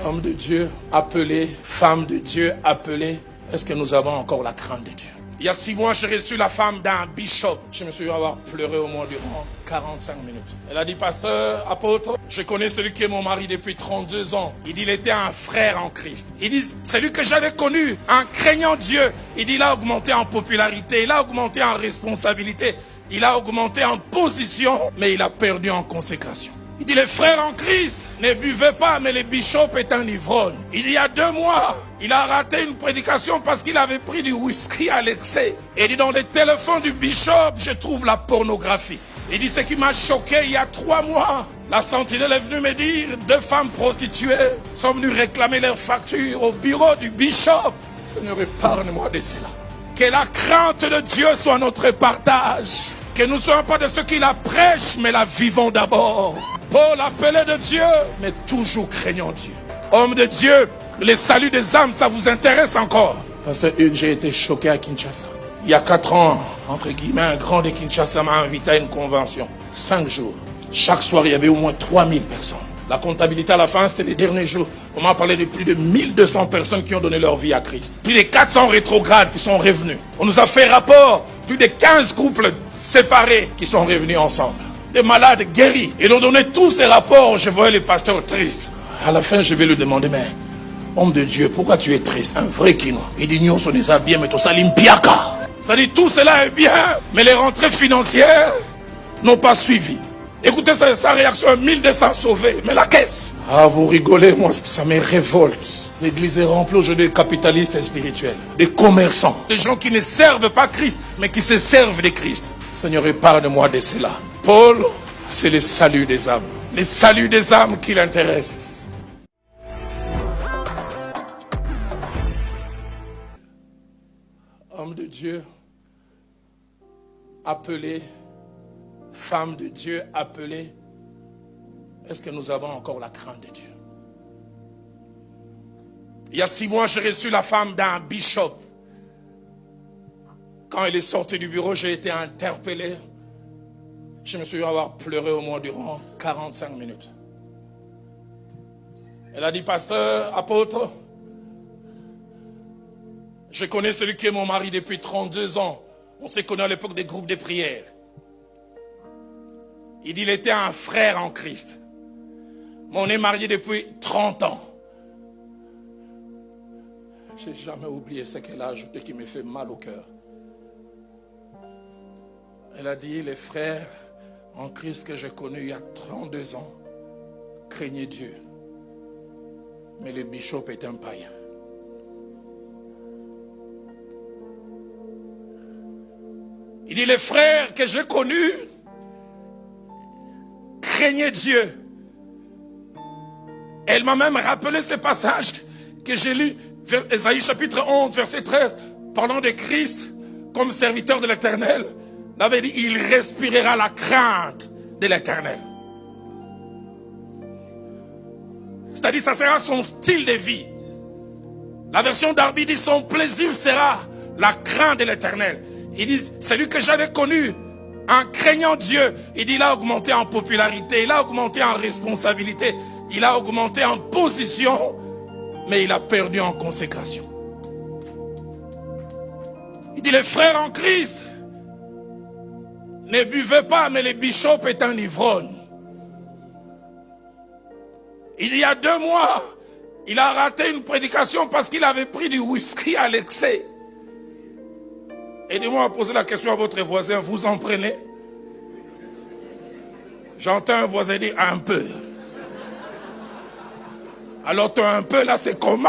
Homme de Dieu appelé, femme de Dieu appelée, est-ce que nous avons encore la crainte de Dieu? Il y a 6 mois, j'ai reçu la femme d'un bishop. Je me suis avoir pleuré au moins durant 45 minutes. Elle a dit, pasteur, apôtre, je connais celui qui est mon mari depuis 32 ans. Il dit, il était un frère en Christ. Il dit, celui que j'avais connu, en craignant Dieu. Il dit, il a augmenté en popularité, il a augmenté en responsabilité, il a augmenté en position, mais il a perdu en consécration. Il dit, les frères en Christ ne buvaient pas, mais le bishop est un ivrogne. Il y a 2 mois, il a raté une prédication parce qu'il avait pris du whisky à l'excès. Et il dit, dans les téléphones du bishop, je trouve la pornographie. Il dit, ce qui m'a choqué, il y a 3 mois, la sentinelle est venue me dire, 2 femmes prostituées sont venues réclamer leurs factures au bureau du bishop. Seigneur, épargne-moi de cela. Que la crainte de Dieu soit notre partage. Que nous ne soyons pas de ceux qui la prêchent, mais la vivons d'abord. Paul, appelé de Dieu, mais toujours craignant Dieu. Homme de Dieu, le salut des âmes, ça vous intéresse encore? Parce que j'ai été choqué à Kinshasa. Il y a 4 ans, entre guillemets, un grand de Kinshasa m'a invité à une convention. 5 jours. Chaque soir, il y avait au moins 3000 personnes. La comptabilité à la fin, c'était les derniers jours. On m'a parlé de plus de 1200 personnes qui ont donné leur vie à Christ. Plus de 400 rétrogrades qui sont revenus. On nous a fait rapport, plus de 15 couples séparés qui sont revenus ensemble. Des malades guéris. Ils ont donné tous ces rapports. Je voyais les pasteurs tristes. À la fin, je vais lui demander, mais homme de Dieu, pourquoi tu es triste? Un vrai kino. Il dit, nous, on est bien, mais tout ça, l'impiaka. Ça dit, tout cela est bien, mais les rentrées financières n'ont pas suivi. Écoutez sa réaction, 1200 sauvés. Mais la caisse. Ah, vous rigolez, moi, ça me révolte. L'église est remplie aujourd'hui de capitalistes et spirituels, des commerçants, des gens qui ne servent pas Christ, mais qui se servent de Christ. Seigneur, épargne-moi de cela. Paul, c'est le salut des âmes. Le salut des âmes qui l'intéresse. Homme de Dieu, appelé, femme de Dieu appelée, est-ce que nous avons encore la crainte de Dieu? Il y a 6 mois, j'ai reçu la femme d'un bishop. Quand elle est sortie du bureau, j'ai été interpellé. Je me suis avoir pleuré au moins durant 45 minutes. Elle a dit, pasteur, apôtre, je connais celui qui est mon mari depuis 32 ans. On s'est connus à l'époque des groupes de prière. Il dit, il était un frère en Christ. Mais on est mariés depuis 30 ans. Je n'ai jamais oublié ce qu'elle a ajouté qui me fait mal au cœur. Elle a dit, les frères en Christ que j'ai connus il y a 32 ans craignaient Dieu. Mais le bishop est un païen. Il dit, les frères que j'ai connus craignaient Dieu. Elle m'a même rappelé ce passage que j'ai lu, Ésaïe chapitre 11, verset 13, parlant de Christ comme serviteur de l'Éternel. Il avait dit, il respirera la crainte de l'Éternel. C'est-à-dire, ça sera son style de vie. La version d'Arby dit, son plaisir sera la crainte de l'Éternel. Il dit, celui que j'avais connu, en craignant Dieu, il dit, il a augmenté en popularité, il a augmenté en responsabilité, il a augmenté en position, mais il a perdu en consécration. Il dit, les frères en Christ ne buvaient pas, mais le bishop est un ivrogne. Il y a 2 mois, il a raté une prédication parce qu'il avait pris du whisky à l'excès. Aidez-moi à poser la question à votre voisin, vous en prenez? J'entends un voisin dire un peu. Alors toi un peu là, c'est comment?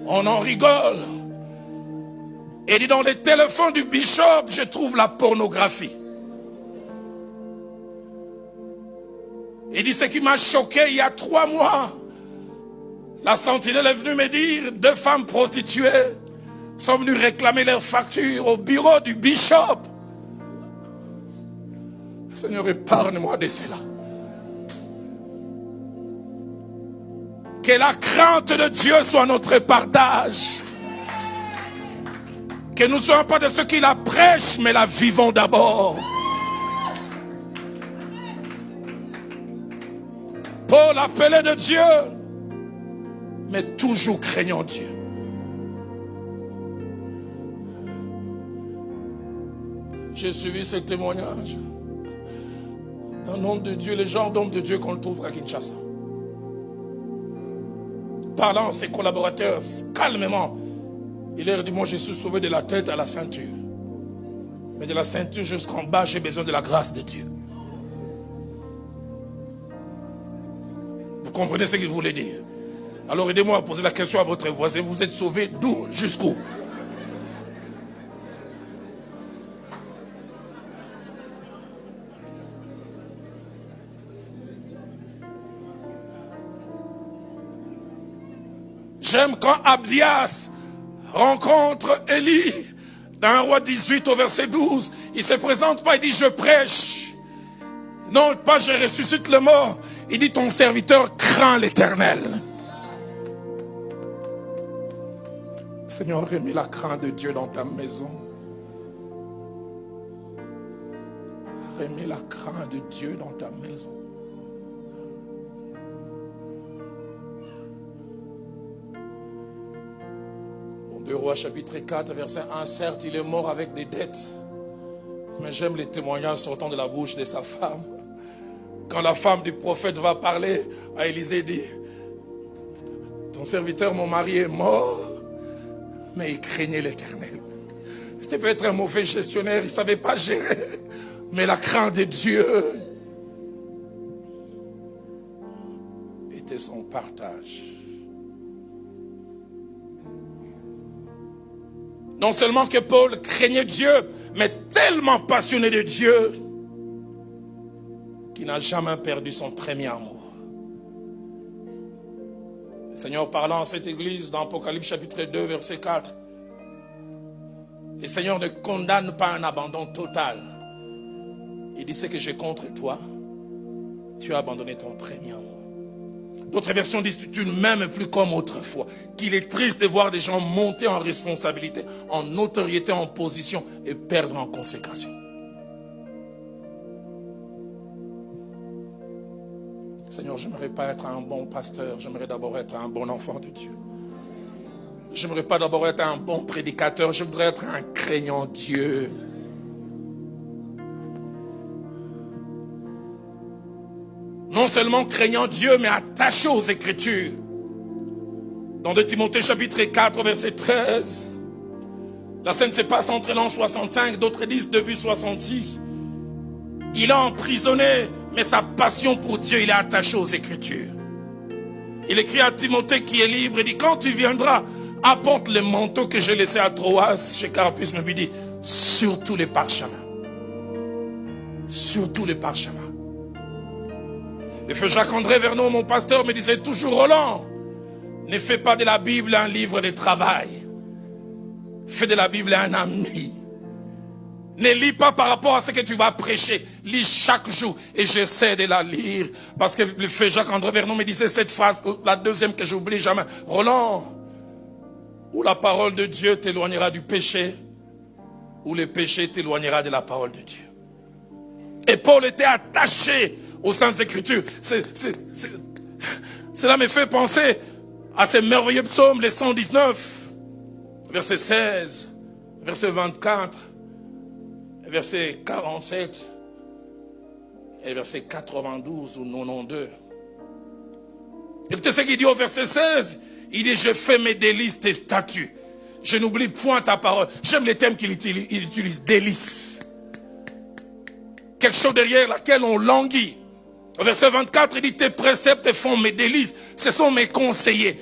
On en rigole. Et dit, dans les téléphones du bishop, je trouve la pornographie. Il dit, ce qui m'a choqué, il y a 3 mois, la sentinelle est venue me dire, 2 femmes prostituées sont venues réclamer leurs factures au bureau du bishop. Seigneur, épargne-moi de cela. Que la crainte de Dieu soit notre partage. Que nous ne soyons pas de ceux qui la prêchent, mais la vivons d'abord. Paul appelé de Dieu, mais toujours craignant Dieu. J'ai suivi ce témoignage d'un homme de Dieu, le genre d'homme de Dieu qu'on trouve à Kinshasa. Parlant à ses collaborateurs, calmement, il leur dit, moi je suis sauvé de la tête à la ceinture. Mais de la ceinture jusqu'en bas, j'ai besoin de la grâce de Dieu. Vous comprenez ce qu'il voulait dire? Alors aidez-moi à poser la question à votre voisin, vous êtes sauvé d'où jusqu'où? J'aime quand Abdias rencontre Élie dans 1 Roi 18 au verset 12. Il ne se présente pas, il dit je prêche. Non, pas je ressuscite le mort. Il dit ton serviteur craint l'Éternel. Seigneur, remets la crainte de Dieu dans ta maison. Remets la crainte de Dieu dans ta maison. Dans 2 Rois chapitre 4 verset 1, certes il est mort avec des dettes, mais j'aime les témoignages sortant de la bouche de sa femme. Quand la femme du prophète va parler à Élisée, dit, ton serviteur, mon mari est mort, mais il craignait l'Éternel. C'était peut-être un mauvais gestionnaire, il ne savait pas gérer, mais la crainte de Dieu était son partage. Non seulement que Paul craignait Dieu, mais tellement passionné de Dieu, qu'il n'a jamais perdu son premier amour. Le Seigneur parlant à cette église dans Apocalypse chapitre 2 verset 4, le Seigneur ne condamne pas un abandon total. Il dit, ce que j'ai contre toi, tu as abandonné ton premier amour. D'autres versions disent, tu ne m'aimes plus comme autrefois. Qu'il est triste de voir des gens monter en responsabilité, en notoriété, en position et perdre en consécration. Seigneur, j'aimerais pas être un bon pasteur, j'aimerais d'abord être un bon enfant de Dieu. J'aimerais pas d'abord être un bon prédicateur, je voudrais être un craignant Dieu. Non seulement craignant Dieu, mais attaché aux Écritures. Dans 2 Timothée chapitre 4, verset 13, la scène se passe entre l'an 65, d'autres disent début 66. Il est emprisonné, mais sa passion pour Dieu, il est attaché aux Écritures. Il écrit à Timothée qui est libre, il dit, quand tu viendras, apporte le manteau que j'ai laissé à Troas, chez Carpus me dit, surtout les parchemins. Surtout les parchemins. Le feu Jacques-André Vernon, mon pasteur, me disait toujours, Roland, ne fais pas de la Bible un livre de travail. Fais de la Bible un ami. Ne lis pas par rapport à ce que tu vas prêcher. Lis chaque jour. Et j'essaie de la lire. Parce que le feu Jacques-André Vernon me disait cette phrase, la deuxième que j'oublie jamais. Roland, ou la parole de Dieu t'éloignera du péché, ou le péché t'éloignera de la parole de Dieu. Et Paul était attaché aux Saintes Écritures. Cela me fait penser à ces merveilleux psaumes, les 119, verset 16, verset 24, verset 47 et verset 92 ou 92. Écoutez ce qu'il dit au verset 16. Il dit, je fais mes délices, tes statuts. Je n'oublie point ta parole. J'aime les thèmes qu'il utilise, délices. Quelque chose derrière laquelle on languit. Au verset 24, il dit, tes préceptes font mes délices. Ce sont mes conseillers.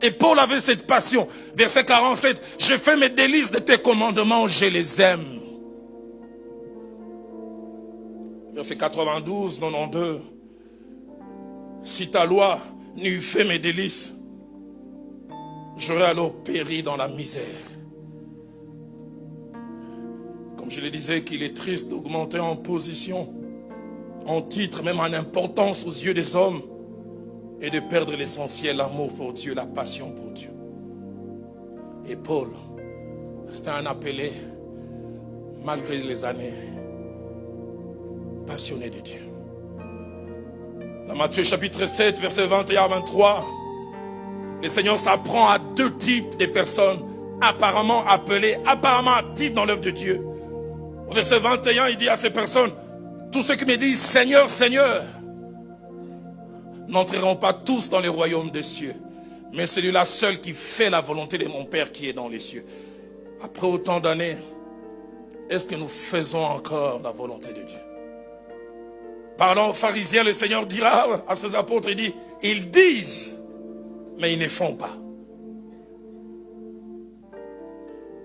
Et Paul avait cette passion. Verset 47, je fais mes délices de tes commandements, je les aime. Verset 92, 92, si ta loi n'eût fait mes délices, j'aurais alors péri dans la misère. Comme je le disais, qu'il est triste d'augmenter en position, en titre, même en importance aux yeux des hommes, et de perdre l'essentiel, l'amour pour Dieu, la passion pour Dieu. Et Paul, c'était un appelé, malgré les années, passionné de Dieu. Dans Matthieu chapitre 7, versets 21 à 23, le Seigneur s'apprend à deux types de personnes apparemment appelées, apparemment actives dans l'œuvre de Dieu. Au verset 21, il dit à ces personnes, tous ceux qui me disent Seigneur, Seigneur, n'entreront pas tous dans le royaume des cieux, mais celui-là seul qui fait la volonté de mon Père qui est dans les cieux. Après autant d'années, est-ce que nous faisons encore la volonté de Dieu? Parlant aux pharisiens, le Seigneur dira à ses apôtres, il dit, ils disent, mais ils ne font pas.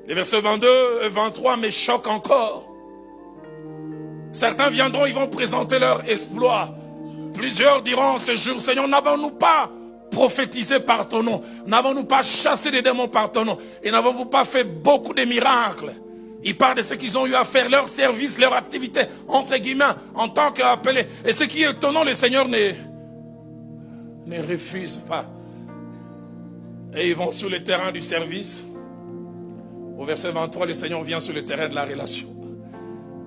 Les versets 22 et 23 me choquent encore. Certains viendront, ils vont présenter leur exploit. Plusieurs diront ce jour, Seigneur, n'avons-nous pas prophétisé par ton nom? N'avons-nous pas chassé des démons par ton nom? Et n'avons-nous pas fait beaucoup de miracles? Ils parlent de ce qu'ils ont eu à faire, leur service, leur activité, entre guillemets, en tant qu'appelés. Et ce qui est étonnant, le Seigneur ne refuse pas. Et ils vont sur le terrain du service. Au verset 23, le Seigneur vient sur le terrain de la relation.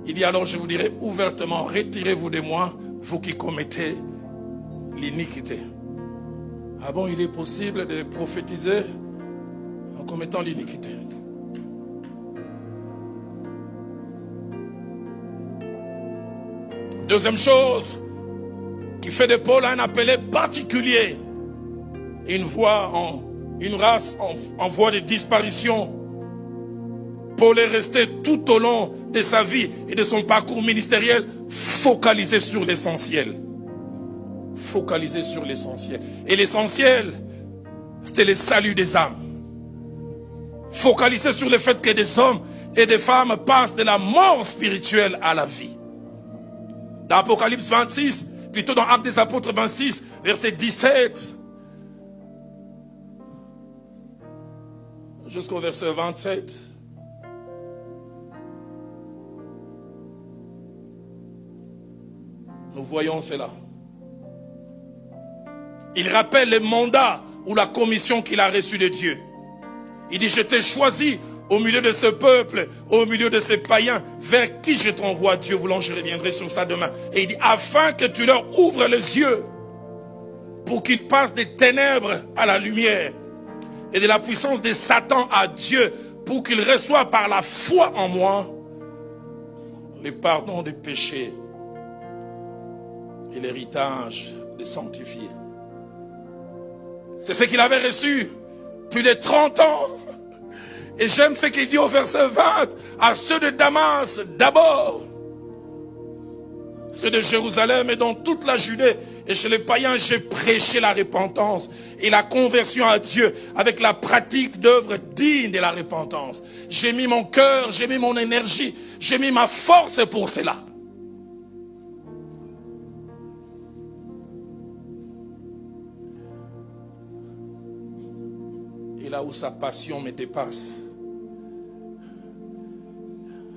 Il dit alors, je vous dirai ouvertement, retirez-vous de moi, vous qui commettez l'iniquité. Ah bon, il est possible de prophétiser en commettant l'iniquité? Deuxième chose qui fait de Paul un appelé particulier, une race en voie de disparition. Paul est resté tout au long de sa vie et de son parcours ministériel focalisé sur l'essentiel. Focalisé sur l'essentiel. Et l'essentiel, c'était le salut des âmes. Focalisé sur le fait que des hommes et des femmes passent de la mort spirituelle à la vie. Dans Apocalypse 26, plutôt dans Actes des Apôtres 26, verset 17, jusqu'au verset 27, nous voyons cela. Il rappelle le mandat ou la commission qu'il a reçue de Dieu. Il dit, je t'ai choisi au milieu de ce peuple, au milieu de ces païens, vers qui je t'envoie, Dieu voulant, je reviendrai sur ça demain. Et il dit, afin que tu leur ouvres les yeux, pour qu'ils passent des ténèbres à la lumière, et de la puissance de Satan à Dieu, pour qu'ils reçoivent par la foi en moi, le pardon des péchés, et l'héritage des sanctifiés. C'est ce qu'il avait reçu plus de 30 ans. Et j'aime ce qu'il dit au verset 20, à ceux de Damas d'abord, ceux de Jérusalem et dans toute la Judée. Et chez les païens, j'ai prêché la repentance et la conversion à Dieu avec la pratique d'œuvres dignes de la repentance. J'ai mis mon cœur, j'ai mis mon énergie, j'ai mis ma force pour cela. Et là où sa passion me dépasse,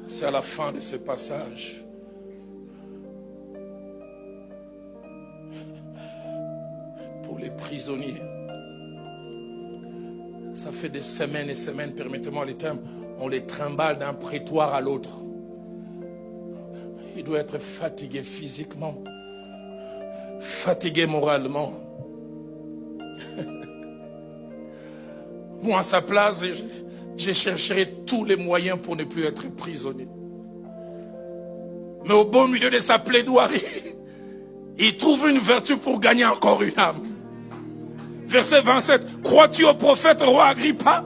c'est à la fin de ce passage. Pour les prisonniers, ça fait des semaines et semaines, permettez-moi les termes, on les trimballe d'un prétoire à l'autre. Il doit être fatigué physiquement, fatigué moralement. Moi, à sa place, je chercherai tous les moyens pour ne plus être prisonnier. Mais au beau milieu de sa plaidoirie, il trouve une vertu pour gagner encore une âme. Verset 27, crois-tu au prophète roi Agrippa?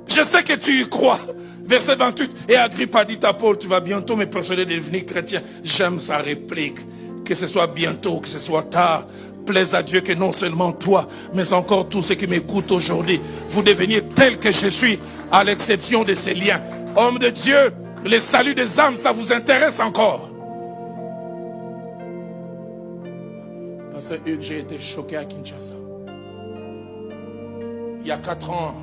Je sais que tu y crois. Verset 28, et Agrippa dit à Paul, tu vas bientôt me persuader de devenir chrétien. J'aime sa réplique. Que ce soit bientôt, que ce soit tard, plaise à Dieu que non seulement toi, mais encore tous ceux qui m'écoutent aujourd'hui, vous deveniez tel que je suis, à l'exception de ces liens. Homme de Dieu, le salut des âmes, ça vous intéresse encore? Parce que j'ai été choqué à Kinshasa. Il y a 4 ans,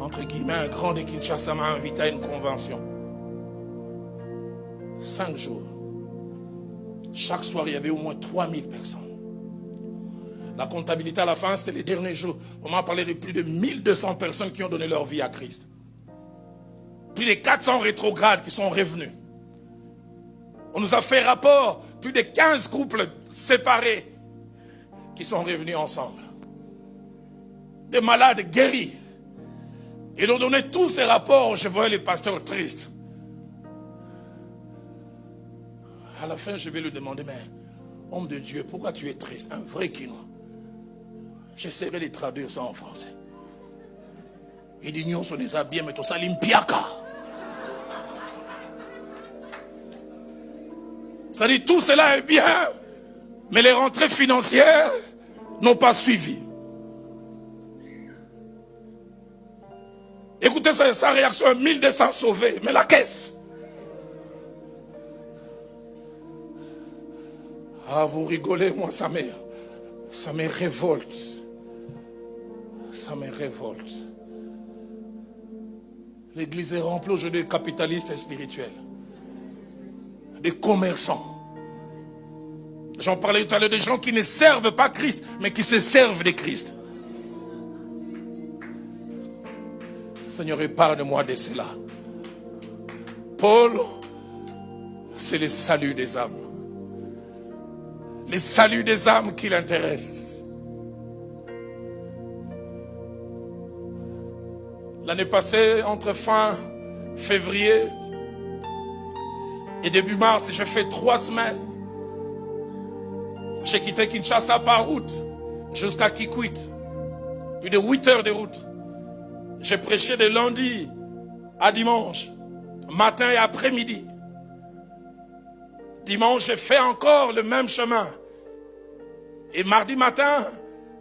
entre guillemets, un grand de Kinshasa m'a invité à une convention. 5 jours. Chaque soir, il y avait au moins 3000 personnes. La comptabilité à la fin, c'était les derniers jours. On m'a parlé de plus de 1200 personnes qui ont donné leur vie à Christ. Plus de 400 rétrogrades qui sont revenus. On nous a fait rapport, plus de 15 couples séparés qui sont revenus ensemble. Des malades guéris. Ils ont donné tous ces rapports. Je voyais les pasteurs tristes. À la fin, je vais lui demander, mais homme de Dieu, pourquoi tu es triste? Un vrai Kinois. J'essaierai de traduire ça en français. Il dit, nous sommes des habillés, mais tout ça, l'impiaka. Ça dit, tout cela est bien, mais les rentrées financières n'ont pas suivi. Écoutez sa réaction, 1200 sauvés, mais la caisse. Ah, vous rigolez, moi, ça me révolte. Ça me révolte. L'église est remplie aujourd'hui de capitalistes et spirituels. Des commerçants. J'en parlais tout à l'heure, des gens qui ne servent pas Christ, mais qui se servent de Christ. Seigneur, épargne-moi de cela. Paul, c'est le salut des âmes. Le salut des âmes qui l'intéresse. L'année passée, entre fin février et début mars, j'ai fait 3 semaines. J'ai quitté Kinshasa par route jusqu'à Kikwit. Plus de 8 heures de route. J'ai prêché de lundi à dimanche, matin et après-midi. Dimanche, j'ai fait encore le même chemin. Et mardi matin,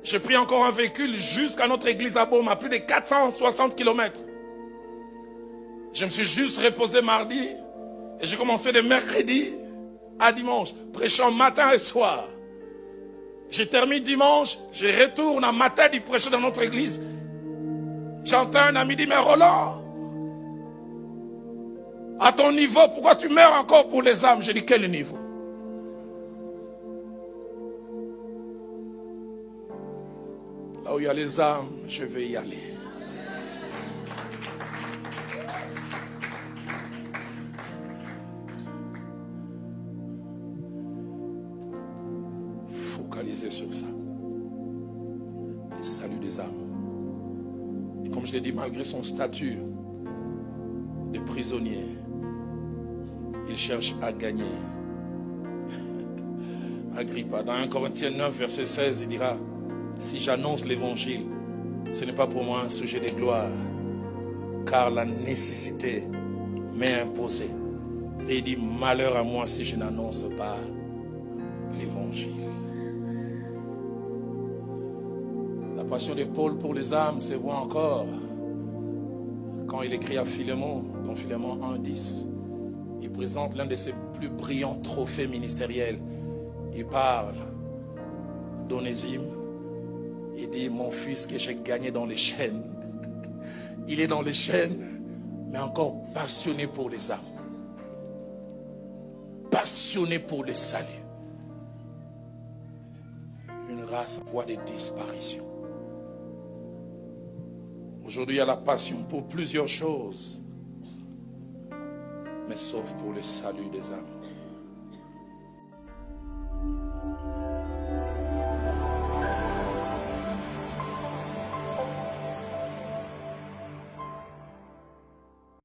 j'ai pris encore un véhicule jusqu'à notre église à Baume, à plus de 460 km. Je me suis juste reposé mardi et j'ai commencé de mercredi à dimanche, prêchant matin et soir. J'ai terminé dimanche, je retourne à matin du prêcher dans notre église. J'entends un ami dire, mais Roland, à ton niveau, pourquoi tu meurs encore pour les âmes? J'ai dit, quel niveau? Là où il y a les âmes, je vais y aller. Focaliser sur ça. Le salut des âmes. Et comme je l'ai dit, malgré son statut de prisonnier, il cherche à gagner. Agrippa, dans 1 Corinthiens 9, verset 16, il dira, si j'annonce l'évangile, ce n'est pas pour moi un sujet de gloire, car la nécessité m'est imposée. Et il dit, malheur à moi si je n'annonce pas l'évangile. La passion de Paul pour les âmes se voit encore quand il écrit à Philémon, dans Philémon 1,10. Il présente l'un de ses plus brillants trophées ministériels. Il parle d'Onésime. Il dit, mon fils que j'ai gagné dans les chaînes. Il est dans les chaînes, mais encore passionné pour les âmes. Passionné pour le salut. Une race en voie de disparition. Aujourd'hui, il y a la passion pour plusieurs choses, mais sauf pour le salut des âmes.